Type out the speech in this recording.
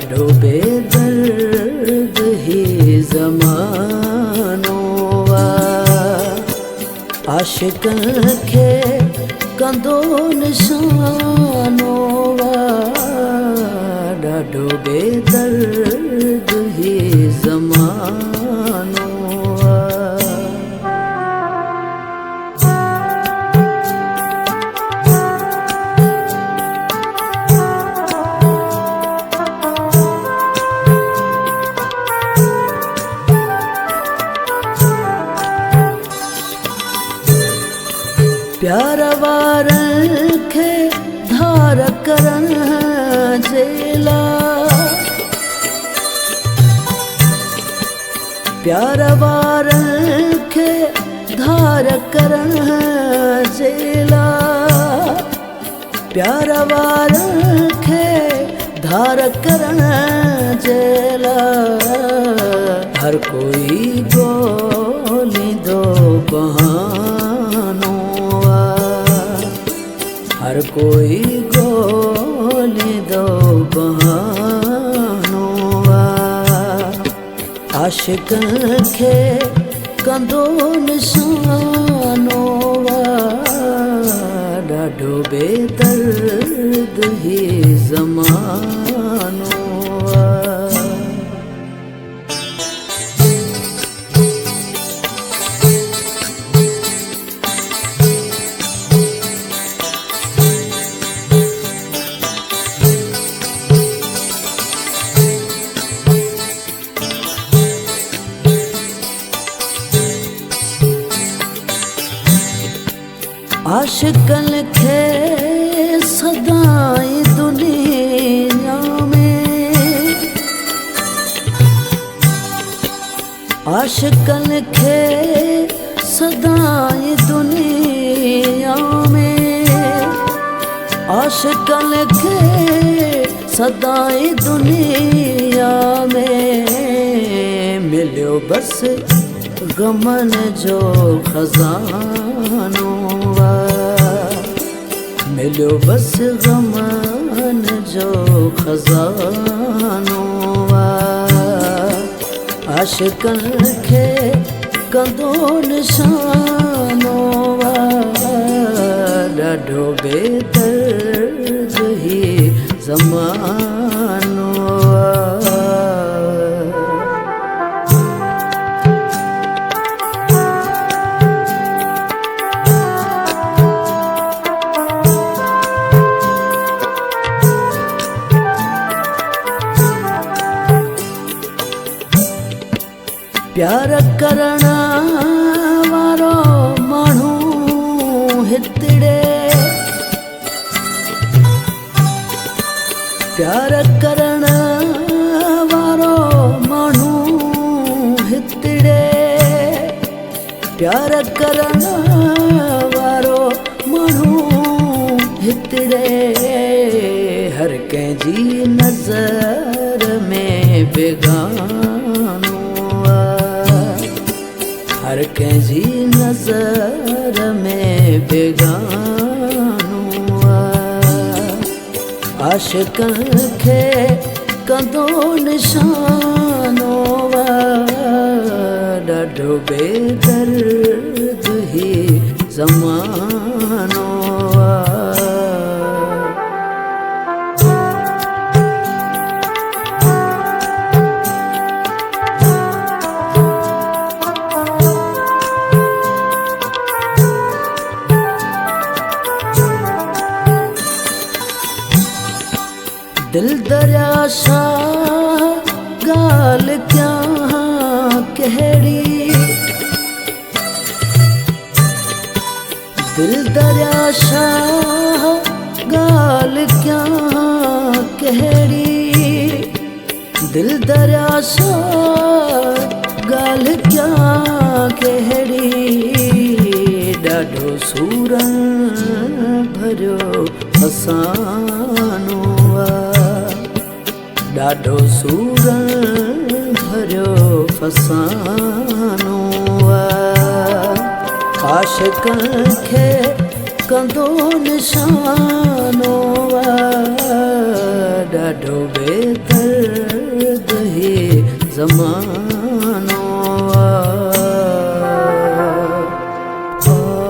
ॾाढो बेदर्द ही ज़मानो आशिक़नि खे कंदो निशानो ॾाढो बेदर्द ही ज़मानो प्यार वारनि खे धार करण जे लाइ प्यार वारनि खे धार करण जे लाइ प्यार वारनि खे धार करण जे लाइ हर कोई ॻोल्हींदो बहानो हर कोई ॻोल्हींदो बहानो आशिक़नि खे कंदो निशानो ॾाढो बेदर्द ही ज़मानो आशिक़नि खे सदाई दुनिया में आशिक़नि खे सदाई दुनिया में आशिक़नि खे सदाई दुनिया में मिलियो बस गमन जो खज़ानो मिलियो बस गमन जो खज़ानो आशिक़नि खे कंदो निशानो ॾाढो बेदर्द ही ज़मानो प्यार करण वारो माण्हू हितड़े प्यार करण वारो माण्हू हितड़े प्यार करण वारो माण्हू हितड़े हर कंहिंजी नज़र में बेगानो हर कंहिंजी नज़र में बेगानो आशिक़नि खे कंदो निशानो ॾाढो बेदर्द ही ज़मानो दिल दरिया शाह गाल क्या कहिड़ी दिल दरिया शाह गाल क्या कहिड़ी दिल दरिया शाह गाल क्या कहिड़ी ॾाढो सूरनि भरियो फसानो ॾाढो सूरनि भरियो फसानो आशिक़नि खे कंदो निशानो ॾाढो बेदर्द दर्द है ज़मानो हो